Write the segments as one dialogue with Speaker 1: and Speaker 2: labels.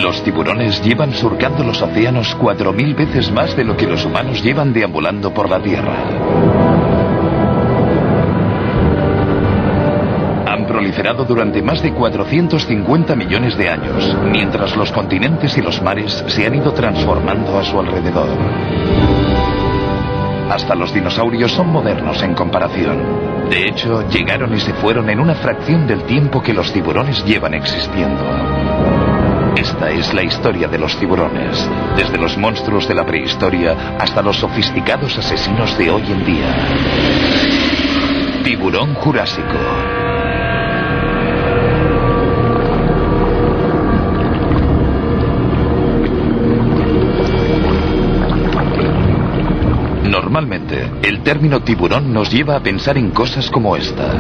Speaker 1: Los tiburones llevan surcando los océanos 4000 veces más de lo que los humanos llevan deambulando por la Tierra. Han proliferado durante más de 450 millones de años, mientras los continentes y los mares se han ido transformando a su alrededor. Hasta los dinosaurios son modernos en comparación. De hecho, llegaron y se fueron en una fracción del tiempo que los tiburones llevan existiendo. Esta es la historia de los tiburones, desde los monstruos de la prehistoria hasta los sofisticados asesinos de hoy en día. Tiburón Jurásico. Normalmente, el término tiburón nos lleva a pensar en cosas como esta.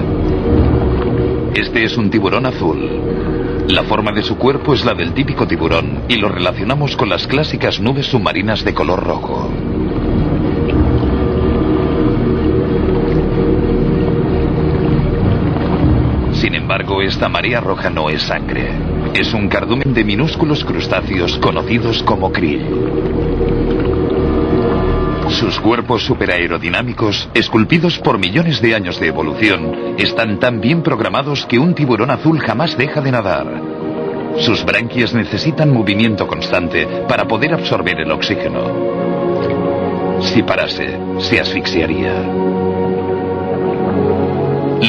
Speaker 1: Este es un tiburón azul. La forma de su cuerpo es la del típico tiburón y lo relacionamos con las clásicas nubes submarinas de color rojo. Sin embargo, esta marea roja no es sangre. Es un cardumen de minúsculos crustáceos conocidos como krill. Sus cuerpos superaerodinámicos, esculpidos por millones de años de evolución, están tan bien programados que un tiburón azul jamás deja de nadar. Sus branquias necesitan movimiento constante para poder absorber el oxígeno. Si parase, se asfixiaría.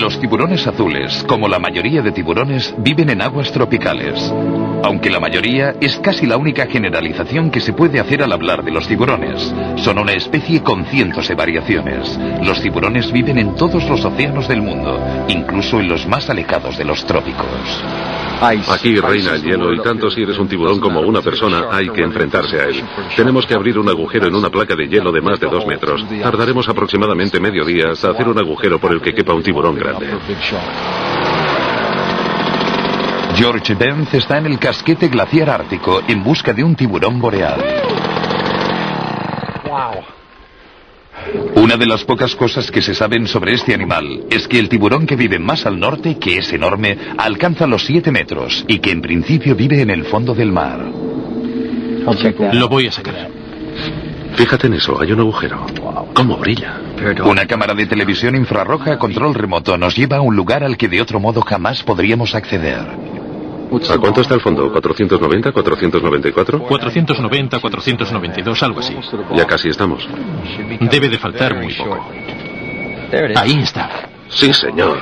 Speaker 1: Los tiburones azules, como la mayoría de tiburones, viven en aguas tropicales. Aunque la mayoría es casi la única generalización que se puede hacer al hablar de los tiburones. Son una especie con cientos de variaciones. Los tiburones viven en todos los océanos del mundo, incluso en los más alejados de los trópicos.
Speaker 2: Aquí reina el hielo y tanto si eres un tiburón como una persona hay que enfrentarse a él. Tenemos que abrir un agujero en una placa de hielo de más de 2 metros. Tardaremos aproximadamente medio día hasta hacer un agujero por el que quepa un tiburón grande.
Speaker 1: George Benz está en el casquete glaciar ártico en busca de un tiburón boreal. Una de las pocas cosas que se saben sobre este animal es que el tiburón que vive más al norte, que es enorme, alcanza los 7 metros y que en principio vive en el fondo del mar.
Speaker 3: Lo voy a sacar.
Speaker 2: Fíjate en eso, hay un agujero. ¿Cómo brilla?
Speaker 1: Una cámara de televisión infrarroja a control remoto nos lleva a un lugar al que de otro modo jamás podríamos acceder.
Speaker 2: ¿A cuánto está el fondo? ¿490, 494?
Speaker 3: 490, 492, algo así.
Speaker 2: Ya casi estamos.
Speaker 3: Debe de faltar muy poco. Ahí está.
Speaker 2: Sí, señor.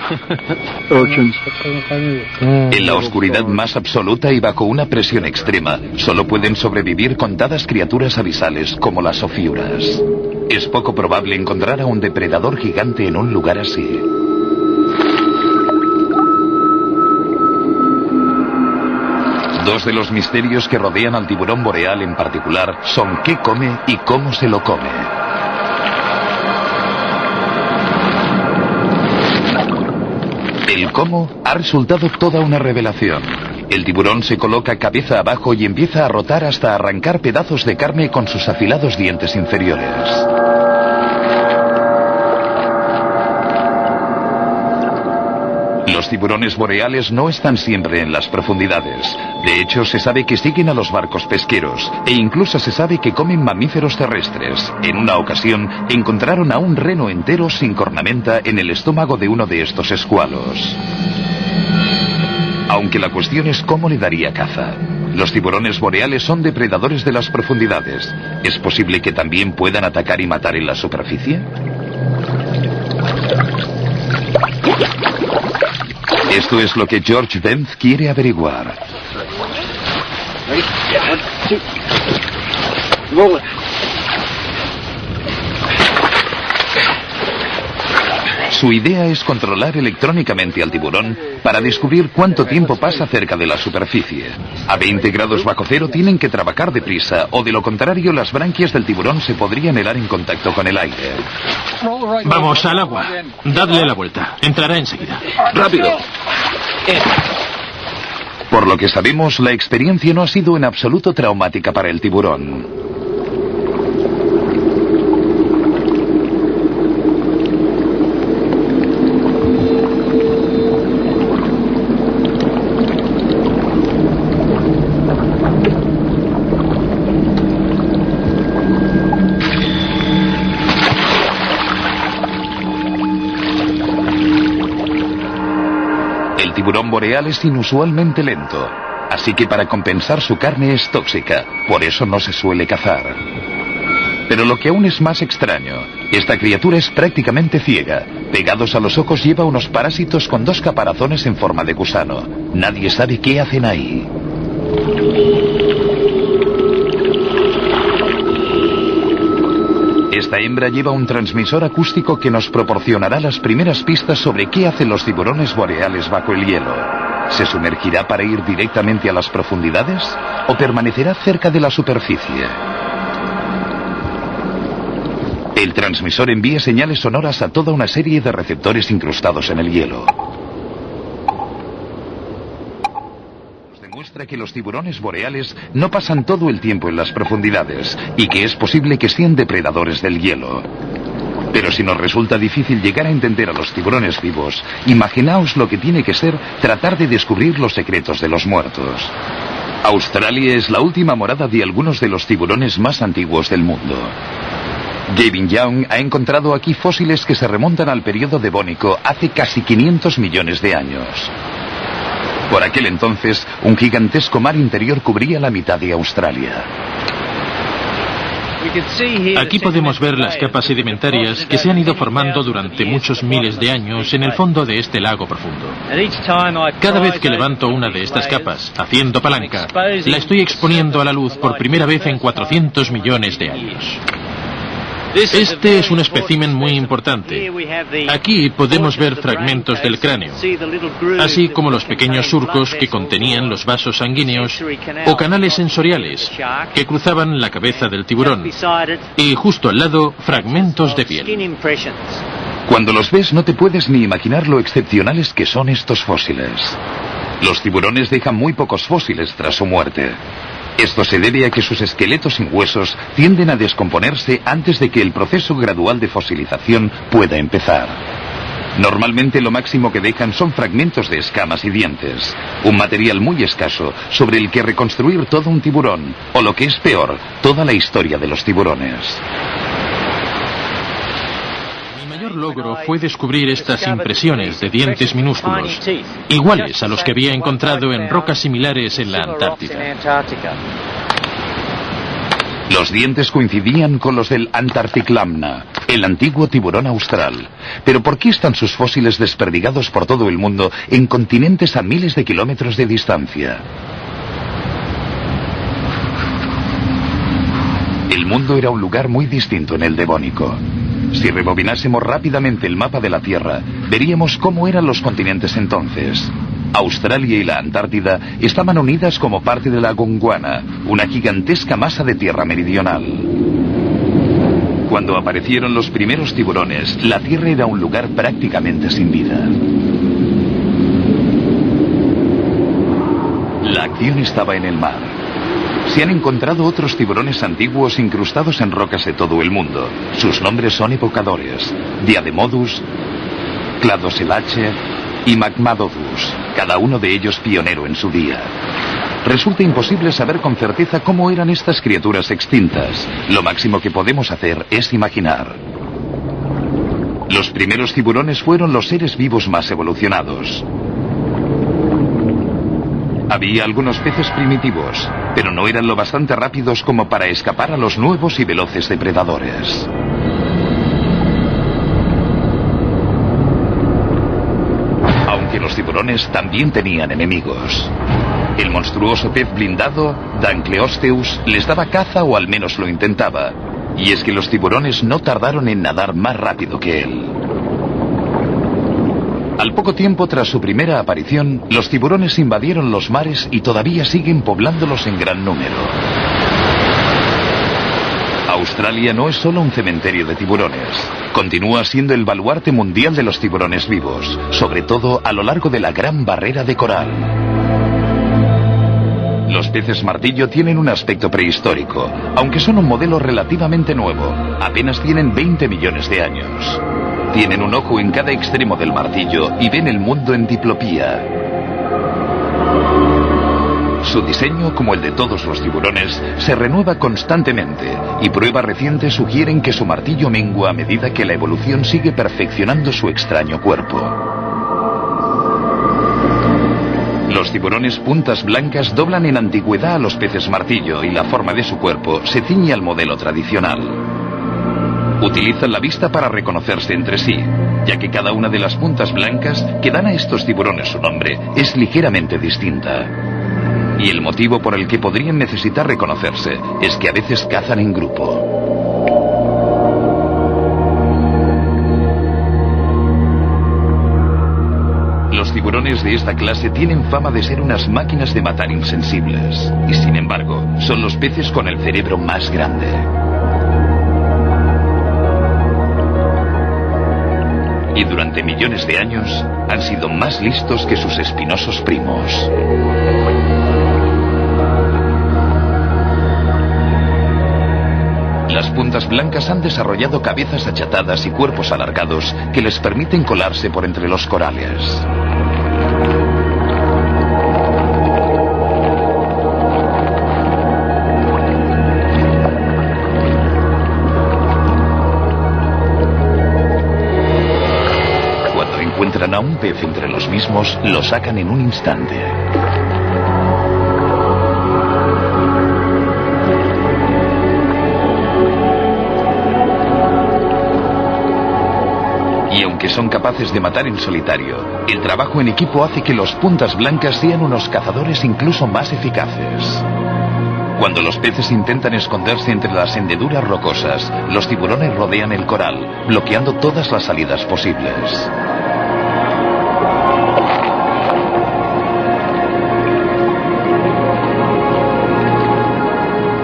Speaker 1: En la oscuridad más absoluta y bajo una presión extrema, solo pueden sobrevivir contadas criaturas abisales como las ofiuras. Es poco probable encontrar a un depredador gigante en un lugar así. Dos de los misterios que rodean al tiburón boreal en particular son qué come y cómo se lo come. El cómo ha resultado toda una revelación. El tiburón se coloca cabeza abajo y empieza a rotar hasta arrancar pedazos de carne con sus afilados dientes inferiores. Los tiburones boreales no están siempre en las profundidades. De hecho, se sabe que siguen a los barcos pesqueros e incluso se sabe que comen mamíferos terrestres. En una ocasión, encontraron a un reno entero sin cornamenta en el estómago de uno de estos escualos. Aunque la cuestión es cómo le daría caza. Los tiburones boreales son depredadores de las profundidades. ¿Es posible que también puedan atacar y matar en la superficie? Esto es lo que George Benz quiere averiguar. Su idea es controlar electrónicamente al tiburón para descubrir cuánto tiempo pasa cerca de la superficie. A 20 grados bajo cero tienen que trabajar deprisa, o de lo contrario las branquias del tiburón se podrían helar en contacto con el aire.
Speaker 3: Vamos al agua. Dadle la vuelta. Entrará enseguida.
Speaker 2: ¡Rápido!
Speaker 1: Por lo que sabemos, la experiencia no ha sido en absoluto traumática para el tiburón. El tiburón boreal es inusualmente lento, así que para compensar su carne es tóxica, por eso no se suele cazar. Pero lo que aún es más extraño, esta criatura es prácticamente ciega. Pegados a los ojos lleva unos parásitos con 2 caparazones en forma de gusano. Nadie sabe qué hacen ahí. Esta hembra lleva un transmisor acústico que nos proporcionará las primeras pistas sobre qué hacen los tiburones boreales bajo el hielo. ¿Se sumergirá para ir directamente a las profundidades o permanecerá cerca de la superficie? El transmisor envía señales sonoras a toda una serie de receptores incrustados en el hielo. Nos demuestra que los tiburones boreales no pasan todo el tiempo en las profundidades y que es posible que sean depredadores del hielo. Pero si nos resulta difícil llegar a entender a los tiburones vivos, imaginaos lo que tiene que ser tratar de descubrir los secretos de los muertos. Australia es la última morada de algunos de los tiburones más antiguos del mundo. Gavin Young ha encontrado aquí fósiles que se remontan al periodo devónico hace casi 500 millones de años. Por aquel entonces, un gigantesco mar interior cubría la mitad de Australia.
Speaker 3: Aquí podemos ver las capas sedimentarias que se han ido formando durante muchos miles de años en el fondo de este lago profundo. Cada vez que levanto una de estas capas, haciendo palanca, la estoy exponiendo a la luz por primera vez en 400 millones de años. Este es un espécimen muy importante. Aquí podemos ver fragmentos del cráneo, así como los pequeños surcos que contenían los vasos sanguíneos o canales sensoriales que cruzaban la cabeza del tiburón, y justo al lado, fragmentos de piel.
Speaker 1: Cuando los ves no te puedes ni imaginar lo excepcionales que son estos fósiles. Los tiburones dejan muy pocos fósiles tras su muerte. Esto se debe a que sus esqueletos sin huesos tienden a descomponerse antes de que el proceso gradual de fosilización pueda empezar. Normalmente lo máximo que dejan son fragmentos de escamas y dientes, un material muy escaso sobre el que reconstruir todo un tiburón, o lo que es peor, toda la historia de los tiburones.
Speaker 3: Mi mayor logro fue descubrir estas impresiones de dientes minúsculos, iguales a los que había encontrado en rocas similares en la Antártida.
Speaker 1: Los dientes coincidían con los del Antarcticlamna, el antiguo tiburón austral. Pero ¿por qué están sus fósiles desperdigados por todo el mundo en continentes a miles de kilómetros de distancia? El mundo era un lugar muy distinto en el Devónico. Si rebobinásemos rápidamente el mapa de la Tierra, veríamos cómo eran los continentes entonces. Australia y la Antártida estaban unidas como parte de la Gondwana, una gigantesca masa de tierra meridional. Cuando aparecieron los primeros tiburones, la Tierra era un lugar prácticamente sin vida. La acción estaba en el mar. Se han encontrado otros tiburones antiguos incrustados en rocas de todo el mundo. Sus nombres son evocadores: Diademodus, Cladoselache y Magmadodus, cada uno de ellos pionero en su día. Resulta imposible saber con certeza cómo eran estas criaturas extintas. Lo máximo que podemos hacer es imaginar. Los primeros tiburones fueron los seres vivos más evolucionados. Había algunos peces primitivos, pero no eran lo bastante rápidos como para escapar a los nuevos y veloces depredadores. Aunque los tiburones también tenían enemigos. El monstruoso pez blindado, Dancleosteus, les daba caza o al menos lo intentaba. Y es que los tiburones no tardaron en nadar más rápido que él. Al poco tiempo tras su primera aparición, los tiburones invadieron los mares y todavía siguen poblándolos en gran número. Australia no es solo un cementerio de tiburones. Continúa siendo el baluarte mundial de los tiburones vivos, sobre todo a lo largo de la Gran Barrera de Coral. Los peces martillo tienen un aspecto prehistórico, aunque son un modelo relativamente nuevo. Apenas tienen 20 millones de años. Tienen un ojo en cada extremo del martillo y ven el mundo en diplopía. Su diseño, como el de todos los tiburones, se renueva constantemente y pruebas recientes sugieren que su martillo mengua a medida que la evolución sigue perfeccionando su extraño cuerpo. tiburones puntas blancas doblan en antigüedad a los peces martillo y la forma de su cuerpo se ciñe al modelo tradicional. Utilizan la vista para reconocerse entre sí, ya que cada una de las puntas blancas que dan a estos tiburones su nombre es ligeramente distinta. Y el motivo por el que podrían necesitar reconocerse es que a veces cazan en grupo. Los tiburones de esta clase tienen fama de ser unas máquinas de matar insensibles, y sin embargo, son los peces con el cerebro más grande. Y durante millones de años han sido más listos que sus espinosos primos. Las puntas blancas han desarrollado cabezas achatadas y cuerpos alargados que les permiten colarse por entre los corales. Cuando encuentran a un pez entre los mismos, lo sacan en un instante. Y aunque son capaces de matar en solitario, el trabajo en equipo hace que los puntas blancas sean unos cazadores incluso más eficaces. Cuando los peces intentan esconderse entre las hendeduras rocosas, los tiburones rodean el coral, bloqueando todas las salidas posibles.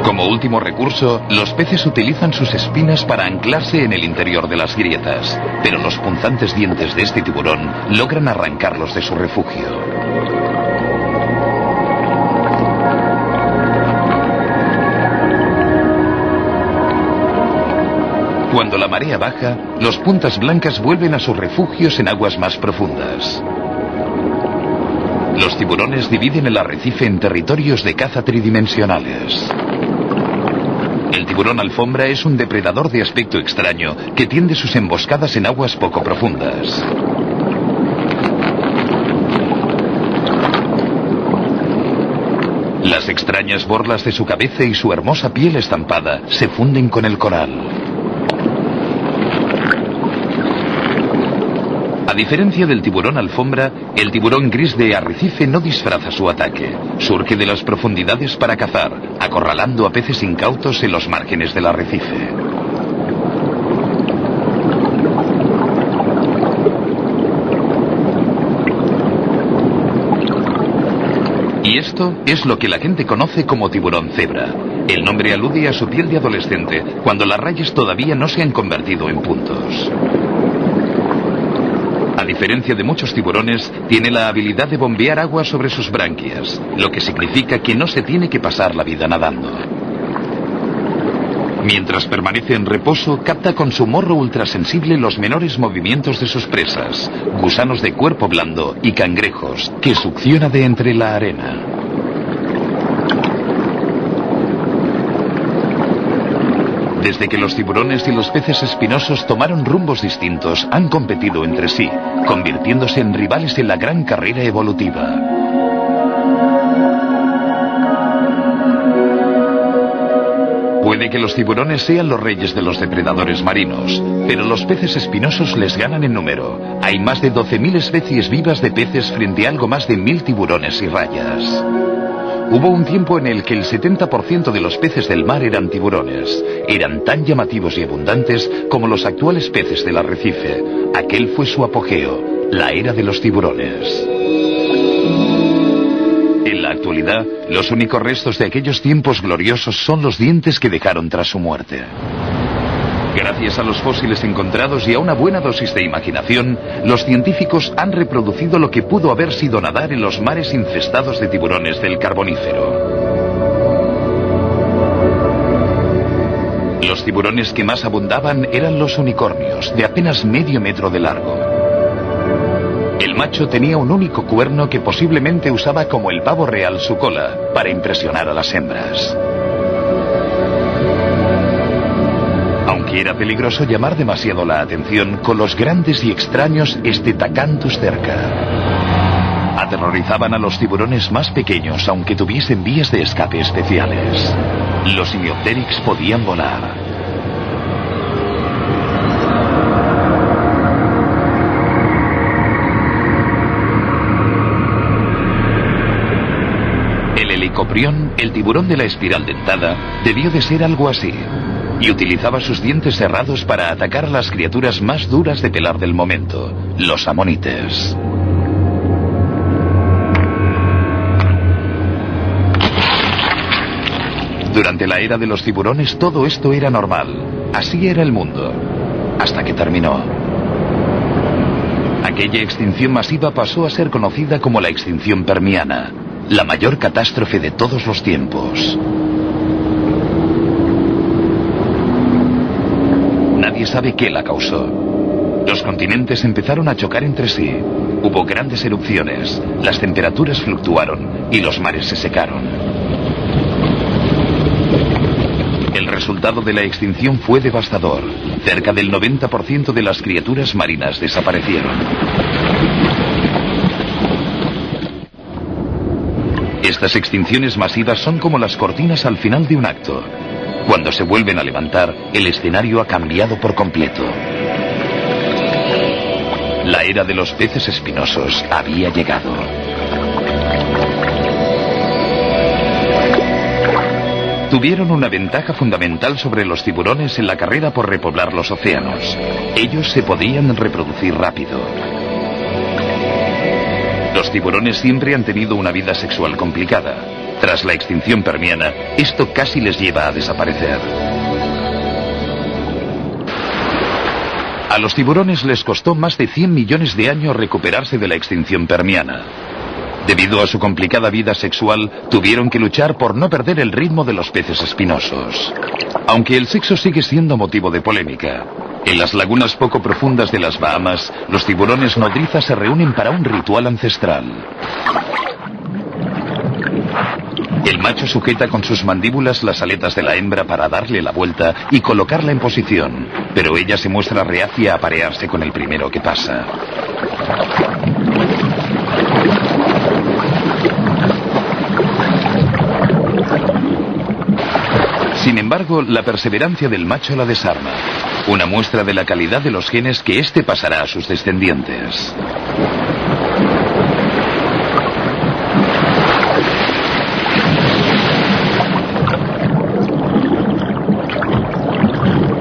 Speaker 1: Como último recurso, los peces utilizan sus espinas para anclarse en el interior de las grietas, pero los punzantes dientes de este tiburón logran arrancarlos de su refugio. Cuando la marea baja, los puntas blancas vuelven a sus refugios en aguas más profundas. Los tiburones dividen el arrecife en territorios de caza tridimensionales. El tiburón alfombra es un depredador de aspecto extraño que tiende sus emboscadas en aguas poco profundas. Las extrañas borlas de su cabeza y su hermosa piel estampada se funden con el coral. A diferencia del tiburón alfombra, el tiburón gris de arrecife no disfraza su ataque. Surge de las profundidades para cazar, acorralando a peces incautos en los márgenes del arrecife. Y esto es lo que la gente conoce como tiburón cebra. El nombre alude a su piel de adolescente, cuando las rayas todavía no se han convertido en puntos. A diferencia de muchos tiburones, tiene la habilidad de bombear agua sobre sus branquias, lo que significa que no se tiene que pasar la vida nadando. Mientras permanece en reposo, capta con su morro ultrasensible los menores movimientos de sus presas, gusanos de cuerpo blando y cangrejos, que succiona de entre la arena. Desde que los tiburones y los peces espinosos tomaron rumbos distintos, han competido entre sí, convirtiéndose en rivales en la gran carrera evolutiva. Puede que los tiburones sean los reyes de los depredadores marinos, pero los peces espinosos les ganan en número. Hay más de 12.000 especies vivas de peces frente a algo más de 1.000 tiburones y rayas. Hubo un tiempo en el que el 70% de los peces del mar eran tiburones. Eran tan llamativos y abundantes como los actuales peces del arrecife. Aquel fue su apogeo, la era de los tiburones. En la actualidad, los únicos restos de aquellos tiempos gloriosos son los dientes que dejaron tras su muerte. Gracias a los fósiles encontrados y a una buena dosis de imaginación, los científicos han reproducido lo que pudo haber sido nadar en los mares infestados de tiburones del Carbonífero. Los tiburones que más abundaban eran los unicornios, de apenas medio metro de largo. El macho tenía un único cuerno que posiblemente usaba como el pavo real su cola, para impresionar a las hembras. Aunque era peligroso llamar demasiado la atención con los grandes y extraños Stetacanthus cerca. A aterrorizaban a los tiburones más pequeños, aunque tuviesen vías de escape especiales. Los Simiopteryx podían volar. El helicoprión, el tiburón de la espiral dentada, debió de ser algo así, y utilizaba sus dientes cerrados para atacar a las criaturas más duras de pelar del momento, los amonites. Durante la era de los tiburones todo esto era normal, así era el mundo, hasta que terminó. Aquella extinción masiva pasó a ser conocida como la extinción permiana, la mayor catástrofe de todos los tiempos. Nadie sabe qué la causó. Los continentes empezaron a chocar entre sí, hubo grandes erupciones, las temperaturas fluctuaron y los mares se secaron. El resultado de la extinción fue devastador. Cerca del 90% de las criaturas marinas desaparecieron. Estas extinciones masivas son como las cortinas al final de un acto. Cuando se vuelven a levantar, el escenario ha cambiado por completo. La era de los peces espinosos había llegado. Tuvieron una ventaja fundamental sobre los tiburones en la carrera por repoblar los océanos. Ellos se podían reproducir rápido. Los tiburones siempre han tenido una vida sexual complicada. Tras la extinción permiana, esto casi les lleva a desaparecer. A los tiburones les costó más de 100 millones de años recuperarse de la extinción permiana. Debido a su complicada vida sexual, tuvieron que luchar por no perder el ritmo de los peces espinosos. Aunque el sexo sigue siendo motivo de polémica, en las lagunas poco profundas de las Bahamas, los tiburones nodrizas se reúnen para un ritual ancestral. El macho sujeta con sus mandíbulas las aletas de la hembra para darle la vuelta y colocarla en posición, pero ella se muestra reacia a aparearse con el primero que pasa. Sin embargo, la perseverancia del macho la desarma, una muestra de la calidad de los genes que éste pasará a sus descendientes.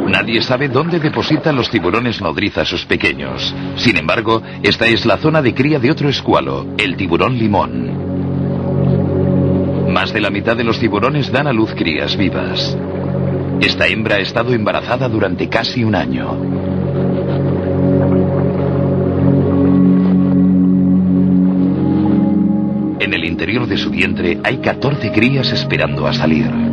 Speaker 1: Nadie sabe dónde depositan los tiburones nodriza a sus pequeños. Sin embargo, esta es la zona de cría de otro escualo, el tiburón limón. Más de la mitad de los tiburones dan a luz crías vivas. Esta hembra ha estado embarazada durante casi un año. En el interior de su vientre hay 14 crías esperando a salir.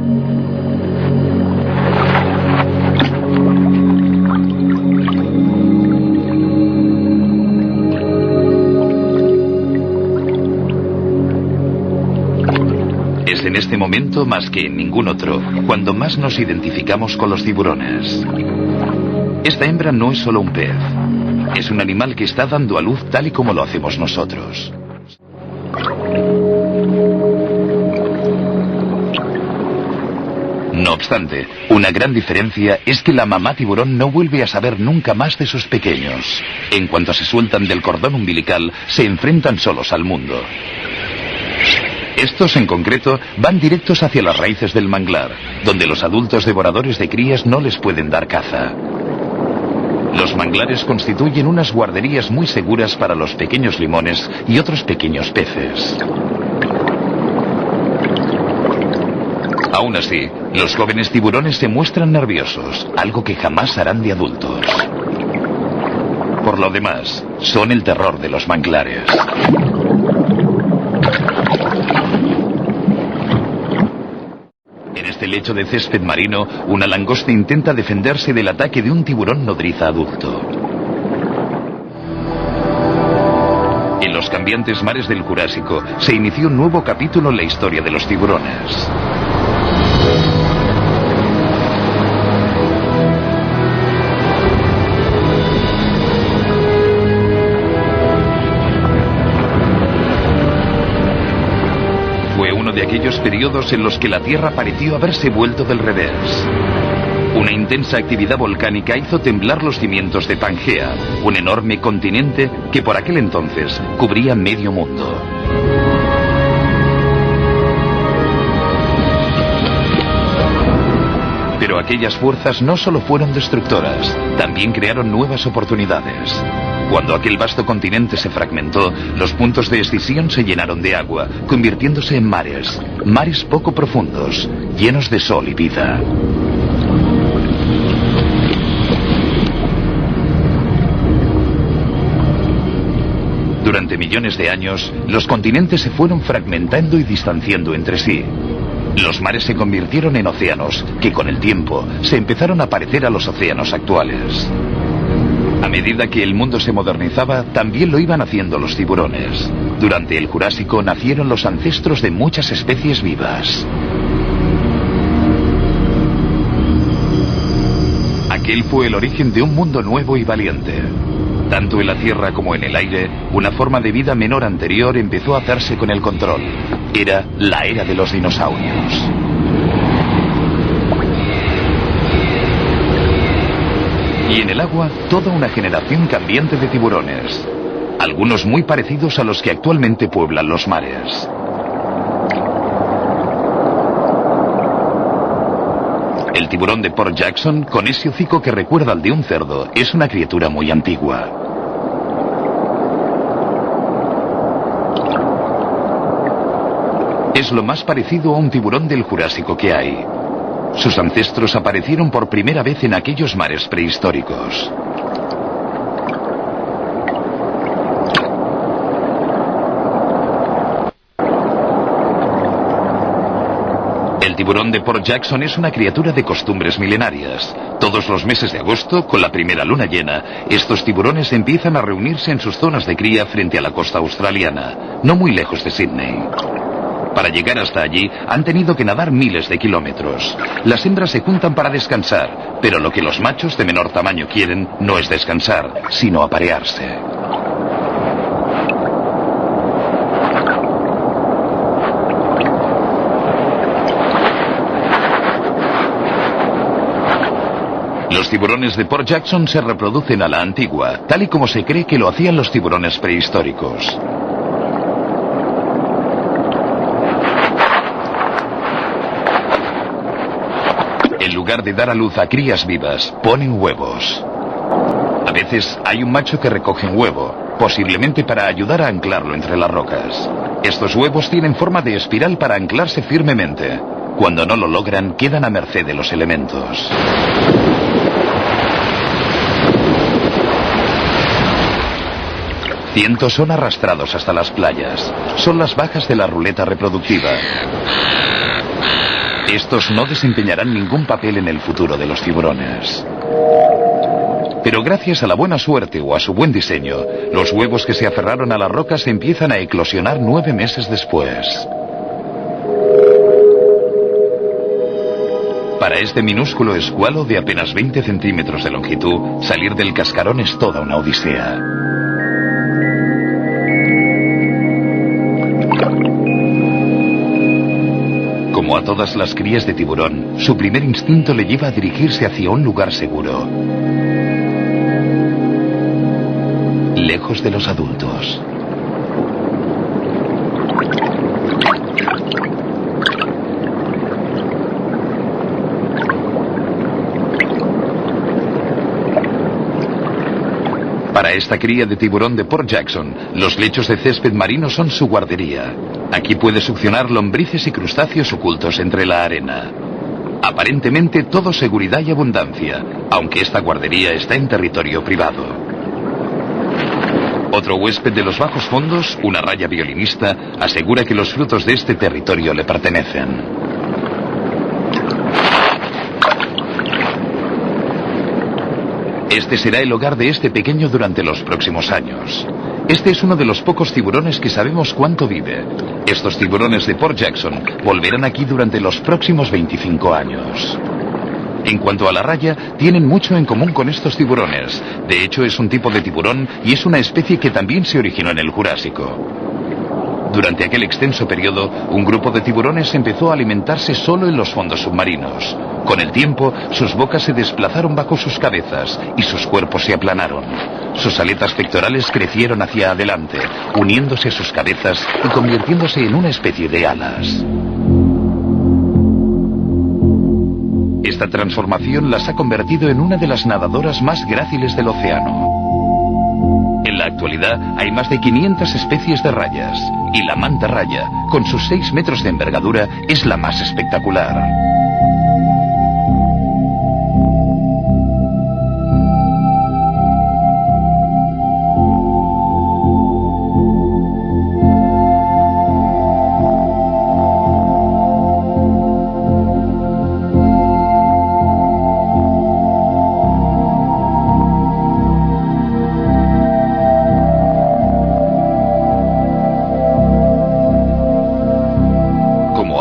Speaker 1: En este momento, más que en ningún otro, cuando más nos identificamos con los tiburones. Esta hembra no es solo un pez. Es un animal que está dando a luz tal y como lo hacemos nosotros. No obstante, una gran diferencia es que la mamá tiburón no vuelve a saber nunca más de sus pequeños. En cuanto se sueltan del cordón umbilical, se enfrentan solos al mundo. Estos, en concreto, van directos hacia las raíces del manglar, donde los adultos devoradores de crías no les pueden dar caza. Los manglares constituyen unas guarderías muy seguras para los pequeños limones y otros pequeños peces. Aún así, los jóvenes tiburones se muestran nerviosos, algo que jamás harán de adultos. Por lo demás, son el terror de los manglares. En este lecho de césped marino, una langosta intenta defenderse del ataque de un tiburón nodriza adulto. En los cambiantes mares del Jurásico se inició un nuevo capítulo en la historia de los tiburones. de aquellos periodos en los que la Tierra pareció haberse vuelto del revés. Una intensa actividad volcánica hizo temblar los cimientos de Pangea, un enorme continente que por aquel entonces cubría medio mundo. Pero aquellas fuerzas no solo fueron destructoras, también crearon nuevas oportunidades. Cuando aquel vasto continente se fragmentó, los puntos de escisión se llenaron de agua, convirtiéndose en mares, mares poco profundos, llenos de sol y vida. Durante millones de años, los continentes se fueron fragmentando y distanciando entre sí. Los mares se convirtieron en océanos, que con el tiempo se empezaron a parecer a los océanos actuales. A medida que el mundo se modernizaba, también lo iban haciendo los tiburones. Durante el Jurásico nacieron los ancestros de muchas especies vivas. Aquel fue el origen de un mundo nuevo y valiente. Tanto en la tierra como en el aire, una forma de vida menor anterior empezó a hacerse con el control. Era la era de los dinosaurios. Y en el agua, toda una generación cambiante de tiburones. Algunos muy parecidos a los que actualmente pueblan los mares. El tiburón de Port Jackson, con ese hocico que recuerda al de un cerdo, es una criatura muy antigua. Es lo más parecido a un tiburón del Jurásico que hay. Sus ancestros aparecieron por primera vez en aquellos mares prehistóricos. El tiburón de Port Jackson es una criatura de costumbres milenarias. Todos los meses de agosto, con la primera luna llena, estos tiburones empiezan a reunirse en sus zonas de cría frente a la costa australiana, no muy lejos de Sídney. Para llegar hasta allí, han tenido que nadar miles de kilómetros. Las hembras se juntan para descansar, pero lo que los machos de menor tamaño quieren no es descansar, sino aparearse. Los tiburones de Port Jackson se reproducen a la antigua, tal y como se cree que lo hacían los tiburones prehistóricos. En lugar de dar a luz a crías vivas, ponen huevos. A veces hay un macho que recoge un huevo, posiblemente para ayudar a anclarlo entre las rocas. Estos huevos tienen forma de espiral para anclarse firmemente. Cuando no lo logran, quedan a merced de los elementos. Cientos son arrastrados hasta las playas. Son las bajas de la ruleta reproductiva. Estos no desempeñarán ningún papel en el futuro de los tiburones. Pero gracias a la buena suerte o a su buen diseño, los huevos que se aferraron a las rocas empiezan a eclosionar 9 meses después. Para este minúsculo escualo de apenas 20 centímetros de longitud, salir del cascarón es toda una odisea. Como a todas las crías de tiburón, su primer instinto le lleva a dirigirse hacia un lugar seguro. Lejos de los adultos. Para esta cría de tiburón de Port Jackson, los lechos de césped marino son su guardería. Aquí puede succionar lombrices y crustáceos ocultos entre la arena. Aparentemente todo seguridad y abundancia, aunque esta guardería está en territorio privado. Otro huésped de los bajos fondos, una raya violinista, asegura que los frutos de este territorio le pertenecen. Este será el hogar de este pequeño durante los próximos años. Este es uno de los pocos tiburones que sabemos cuánto vive. Estos tiburones de Port Jackson volverán aquí durante los próximos 25 años. En cuanto a la raya, tienen mucho en común con estos tiburones. De hecho, es un tipo de tiburón y es una especie que también se originó en el Jurásico. Durante aquel extenso periodo, un grupo de tiburones empezó a alimentarse solo en los fondos submarinos. Con el tiempo, sus bocas se desplazaron bajo sus cabezas y sus cuerpos se aplanaron. Sus aletas pectorales crecieron hacia adelante, uniéndose a sus cabezas y convirtiéndose en una especie de alas. Esta transformación las ha convertido en una de las nadadoras más gráciles del océano. En la actualidad hay más de 500 especies de rayas, y la manta raya, con sus 6 metros de envergadura, es la más espectacular.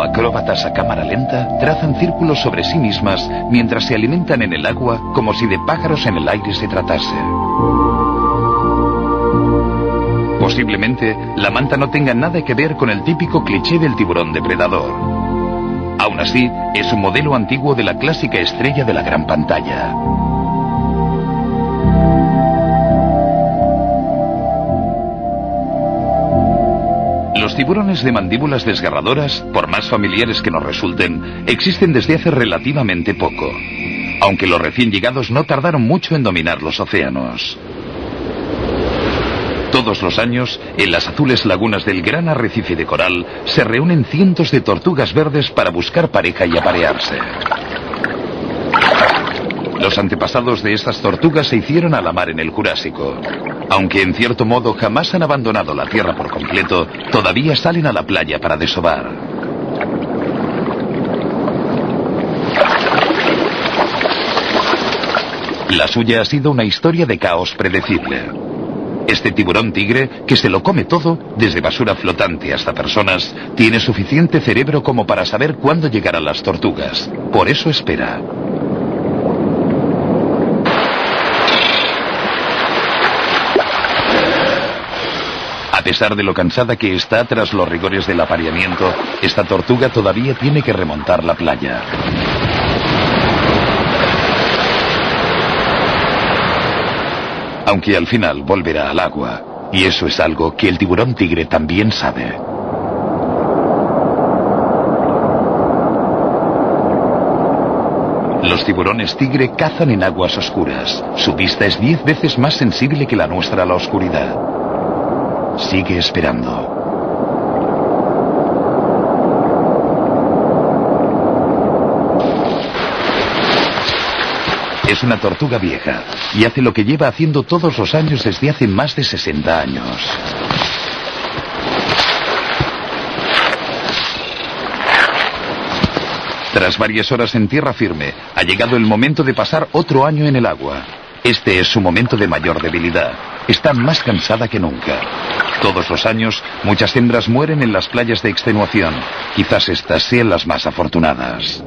Speaker 1: Acróbatas a cámara lenta trazan círculos sobre sí mismas mientras se alimentan en el agua como si de pájaros en el aire se tratase. Posiblemente la manta no tenga nada que ver con el típico cliché del tiburón depredador. Aún así, es un modelo antiguo de la clásica estrella de la gran pantalla. Los tiburones de mandíbulas desgarradoras, por más familiares que nos resulten, existen desde hace relativamente poco, aunque los recién llegados no tardaron mucho en dominar los océanos. Todos los años, en las azules lagunas del gran arrecife de coral, se reúnen cientos de tortugas verdes para buscar pareja y aparearse. Los antepasados de estas tortugas se hicieron a la mar en el Jurásico. Aunque en cierto modo jamás han abandonado la tierra por completo, todavía salen a la playa para desovar. La suya ha sido una historia de caos predecible. Este tiburón tigre, que se lo come todo, desde basura flotante hasta personas, tiene suficiente cerebro como para saber cuándo llegarán las tortugas. Por eso espera. A pesar de lo cansada que está tras los rigores del apareamiento, esta tortuga todavía tiene que remontar la playa. Aunque al final volverá al agua, y eso es algo que el tiburón tigre también sabe. Los tiburones tigre cazan en aguas oscuras. Su vista es 10 veces más sensible que la nuestra a la oscuridad. Sigue esperando. Es una tortuga vieja y hace lo que lleva haciendo todos los años desde hace más de 60 años. Tras varias horas en tierra firme, ha llegado el momento de pasar otro año en el agua. Este es su momento de mayor debilidad. Está más cansada que nunca. Todos los años, muchas hembras mueren en las playas de extenuación. Quizás estas sean las más afortunadas.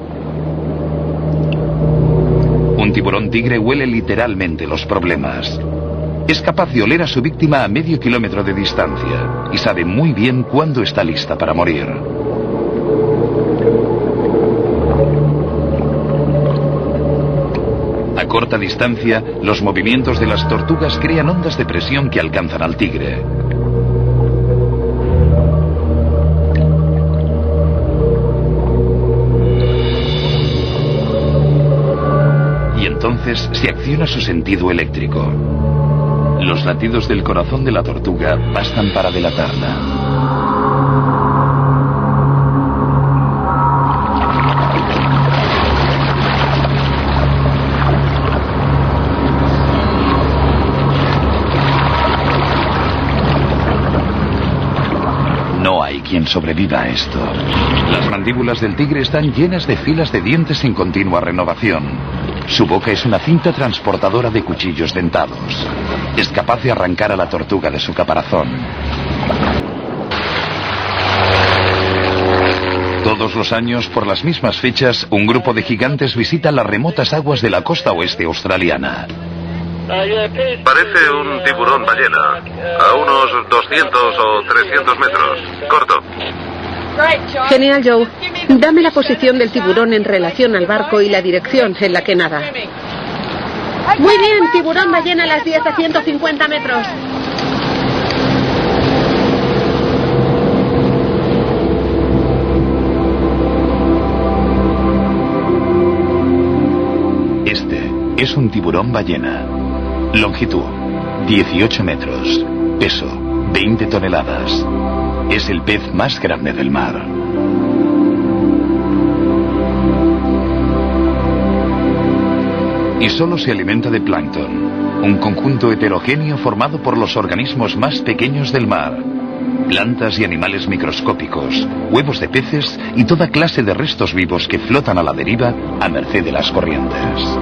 Speaker 1: Un tiburón tigre huele literalmente los problemas. Es capaz de oler a su víctima a medio kilómetro de distancia y sabe muy bien cuándo está lista para morir. A corta distancia, los movimientos de las tortugas crean ondas de presión que alcanzan al tigre. Y entonces se acciona su sentido eléctrico. Los latidos del corazón de la tortuga bastan para delatarla. No hay quien sobreviva a esto. Las mandíbulas del tigre están llenas de filas de dientes en continua renovación. Su boca es una cinta transportadora de cuchillos dentados. Es capaz de arrancar a la tortuga de su caparazón. Todos los años, por las mismas fechas, un grupo de gigantes visita las remotas aguas de la costa oeste australiana.
Speaker 2: Parece un tiburón ballena, a unos 200 o 300 metros, con
Speaker 4: Genial, Joe. Dame la posición del tiburón en relación al barco y la dirección en la que nada. Muy bien, tiburón ballena a las 10 a 150 metros.
Speaker 1: Este es un tiburón ballena. Longitud, 18 metros. Peso, 20 toneladas. Es el pez más grande del mar. Y solo se alimenta de plancton, un conjunto heterogéneo formado por los organismos más pequeños del mar. Plantas y animales microscópicos, huevos de peces y toda clase de restos vivos que flotan a la deriva a merced de las corrientes.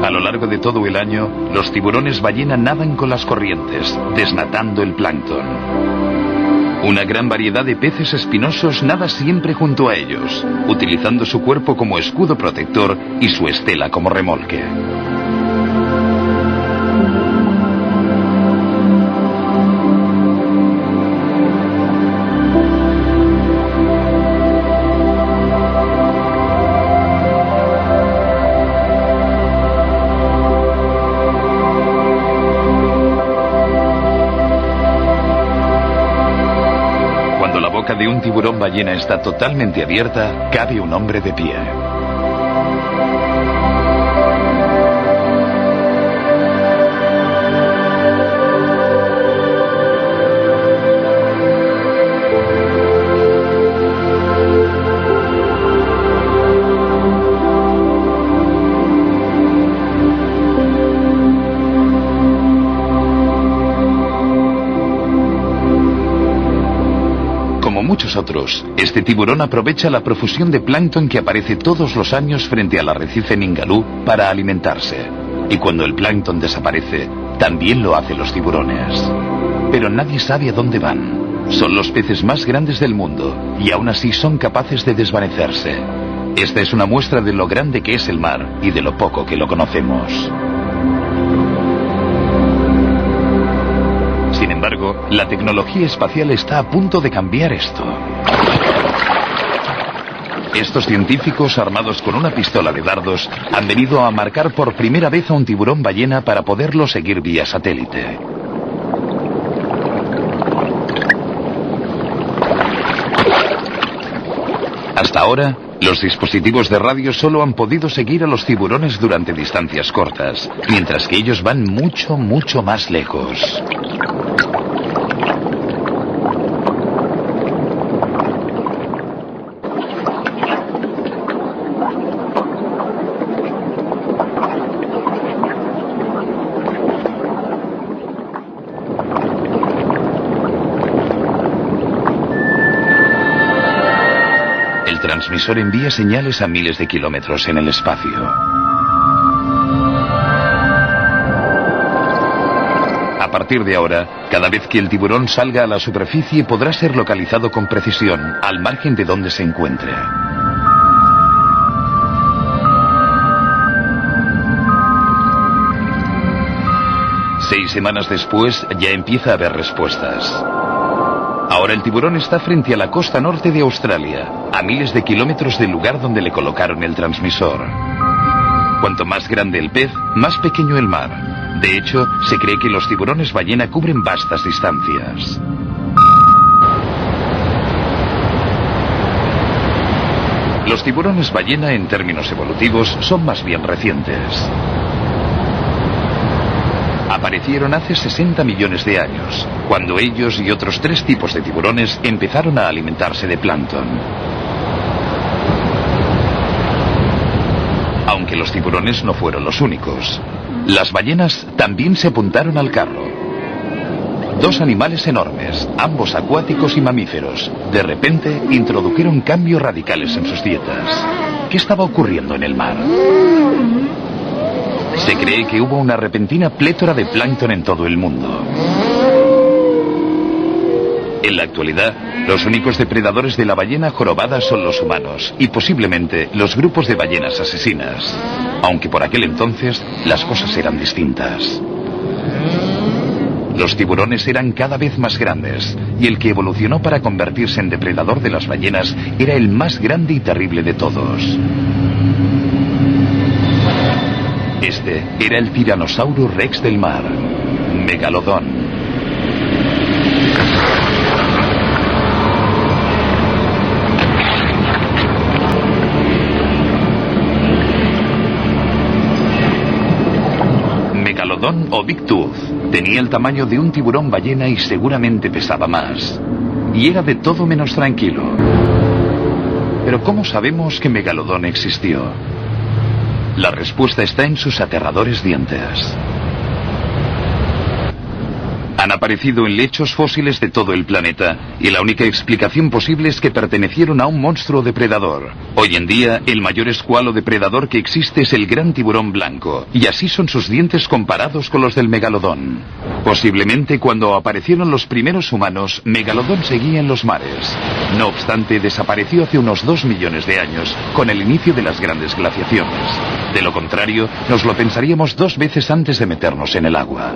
Speaker 1: A lo largo de todo el año, los tiburones ballena nadan con las corrientes, desnatando el plancton. Una gran variedad de peces espinosos nada siempre junto a ellos, utilizando su cuerpo como escudo protector y su estela como remolque. De un tiburón ballena está totalmente abierta, cabe un hombre de pie. Muchos otros, este tiburón aprovecha la profusión de plancton que aparece todos los años frente al arrecife Ningaloo para alimentarse. Y cuando el plancton desaparece, también lo hacen los tiburones. Pero nadie sabe a dónde van. Son los peces más grandes del mundo y aún así son capaces de desvanecerse. Esta es una muestra de lo grande que es el mar y de lo poco que lo conocemos. Sin embargo, la tecnología espacial está a punto de cambiar esto. Estos científicos, armados con una pistola de dardos, han venido a marcar por primera vez a un tiburón ballena para poderlo seguir vía satélite. Hasta ahora, los dispositivos de radio solo han podido seguir a los tiburones durante distancias cortas, mientras que ellos van mucho, mucho más lejos. El transmisor envía señales a miles de kilómetros en el espacio. A partir de ahora, cada vez que el tiburón salga a la superficie podrá ser localizado con precisión, al margen de donde se encuentre. Seis semanas después, ya empieza a haber respuestas. Ahora el tiburón está frente a la costa norte de Australia, a miles de kilómetros del lugar donde le colocaron el transmisor. Cuanto más grande el pez, más pequeño el mar. De hecho, se cree que los tiburones ballena cubren vastas distancias. Los tiburones ballena, en términos evolutivos, son más bien recientes. Aparecieron hace 60 millones de años, cuando ellos y otros 3 tipos de tiburones empezaron a alimentarse de plancton. Aunque los tiburones no fueron los únicos. Las ballenas también se apuntaron al carro. 2 animales enormes, ambos acuáticos y mamíferos, de repente introdujeron cambios radicales en sus dietas. ¿Qué estaba ocurriendo en el mar? Se cree que hubo una repentina plétora de plancton en todo el mundo. En la actualidad, los únicos depredadores de la ballena jorobada son los humanos y posiblemente los grupos de ballenas asesinas. Aunque por aquel entonces las cosas eran distintas. Los tiburones eran cada vez más grandes y el que evolucionó para convertirse en depredador de las ballenas era el más grande y terrible de todos. Este era el Tyrannosaurus Rex del mar, Megalodón. Megalodón o Big Tooth tenía el tamaño de un tiburón ballena y seguramente pesaba más. Y era de todo menos tranquilo. Pero ¿cómo sabemos que Megalodón existió? La respuesta está en sus aterradores dientes. Han aparecido en lechos fósiles de todo el planeta y la única explicación posible es que pertenecieron a un monstruo depredador. Hoy en día, el mayor escualo depredador que existe es el gran tiburón blanco, y así son sus dientes comparados con los del megalodón. Posiblemente cuando aparecieron los primeros humanos, Megalodón seguía en los mares. No obstante, desapareció hace unos 2 millones de años, con el inicio de las grandes glaciaciones. De lo contrario, nos lo pensaríamos 2 veces antes de meternos en el agua.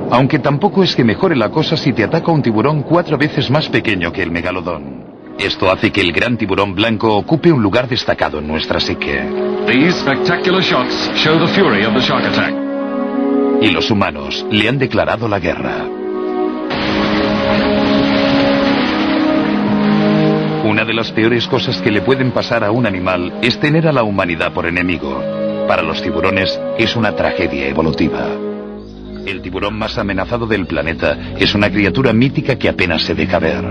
Speaker 1: Aunque tampoco es que mejore la cosa si te ataca un tiburón 4 veces más pequeño que el megalodón. Esto hace que el gran tiburón blanco ocupe un lugar destacado en nuestra psique.
Speaker 5: These spectacular shocks show the fury of the shark attack.
Speaker 1: Y los humanos le han declarado la guerra. Una de las peores cosas que le pueden pasar a un animal es tener a la humanidad por enemigo. Para los tiburones es una tragedia evolutiva. El tiburón más amenazado del planeta es una criatura mítica que apenas se deja ver.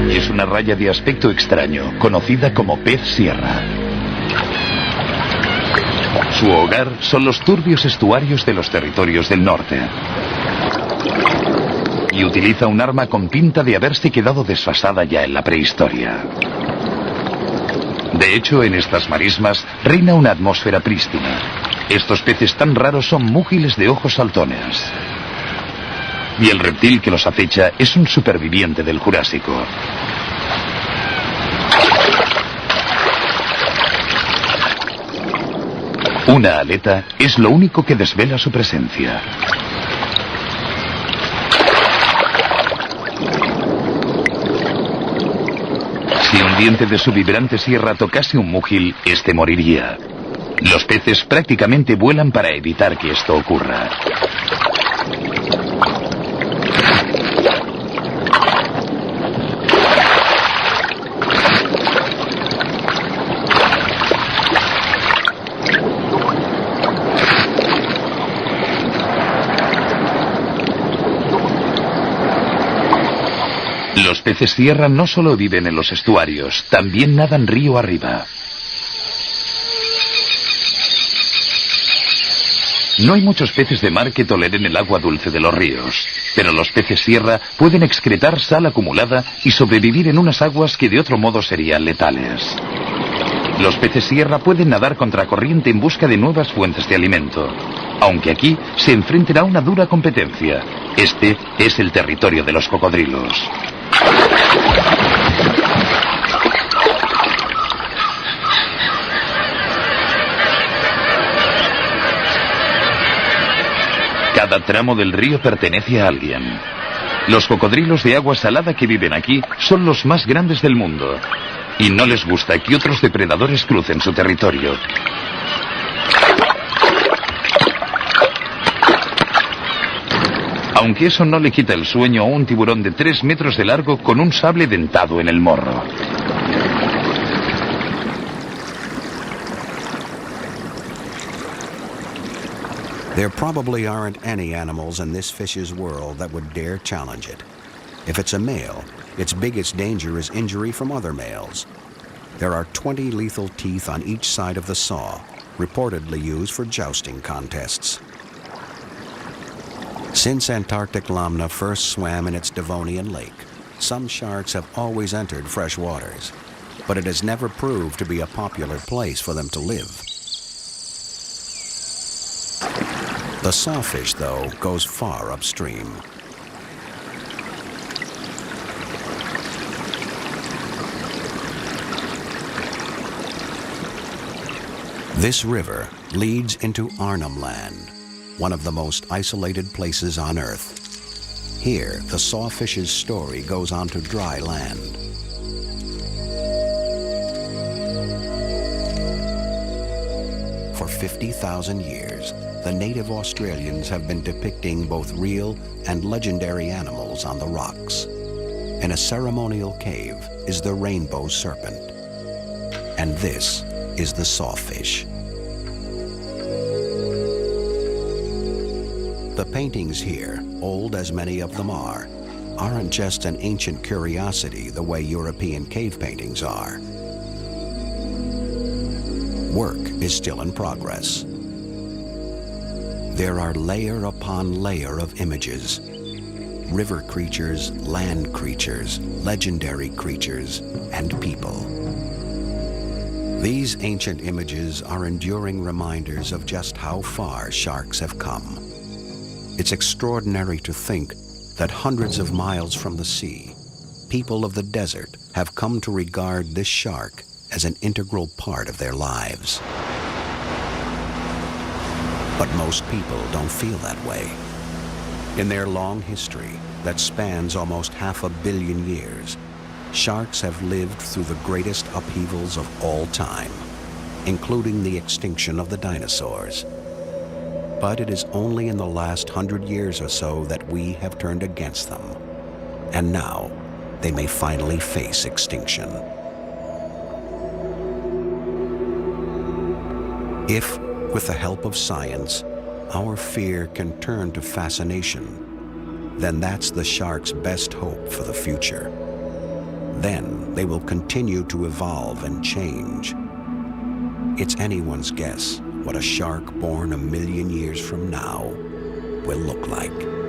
Speaker 1: Es una raya de aspecto extraño, conocida como pez sierra. Su hogar son los turbios estuarios de los territorios del norte. Y utiliza un arma con pinta de haberse quedado desfasada ya en la prehistoria. De hecho, en estas marismas reina una atmósfera prístina. Estos peces tan raros son múgiles de ojos saltones. Y el reptil que los acecha es un superviviente del Jurásico. Una aleta es lo único que desvela su presencia. Si un diente de su vibrante sierra tocase un múgil, este moriría. Los peces prácticamente vuelan para evitar que esto ocurra. Los peces sierra no solo viven en los estuarios, también nadan río arriba. No hay muchos peces de mar que toleren el agua dulce de los ríos, pero los peces sierra pueden excretar sal acumulada y sobrevivir en unas aguas que de otro modo serían letales. Los peces sierra pueden nadar contracorriente en busca de nuevas fuentes de alimento, aunque aquí se enfrenten a una dura competencia. Este es el territorio de los cocodrilos. Cada tramo del río pertenece a alguien. Los cocodrilos de agua salada que viven aquí son los más grandes del mundo. Y no les gusta que otros depredadores crucen su territorio. Aunque eso no le quita el sueño a un tiburón de 3 metros de largo con un sable dentado en el morro.
Speaker 6: There probably aren't any animals in this fish's world that would dare challenge it. If it's a male, its biggest danger is injury from other males. There are 20 lethal teeth on each side of the saw, reportedly used for jousting contests. Since Antarctic lamna first swam in its Devonian lake, some sharks have always entered fresh waters, but it has never proved to be a popular place for them to live. The sawfish, though, goes far upstream. This river leads into Arnhem Land, one of the most isolated places on Earth. Here, the sawfish's story goes on to dry land. For 50,000 years, the native Australians have been depicting both real and legendary animals on the rocks. In a ceremonial cave is the rainbow serpent. And this is the sawfish. The paintings here, old as many of them are, aren't just an ancient curiosity the way European cave paintings are. Work is still in progress. There are layer upon layer of images. River creatures, land creatures, legendary creatures, and people. These ancient images are enduring reminders of just how far sharks have come. It's extraordinary to think that hundreds of miles from the sea, people of the desert have come to regard this shark as an integral part of their lives. But most people don't feel that way. In their long history that spans almost 500 million years, sharks have lived through the greatest upheavals of all time, including the extinction of the dinosaurs. But it is only in the last 100 years or so that we have turned against them. And now, they may finally face extinction. If, with the help of science, our fear can turn to fascination, then that's the shark's best hope for the future. Then they will continue to evolve and change. It's anyone's guess what a shark born 1 million years from now will look like.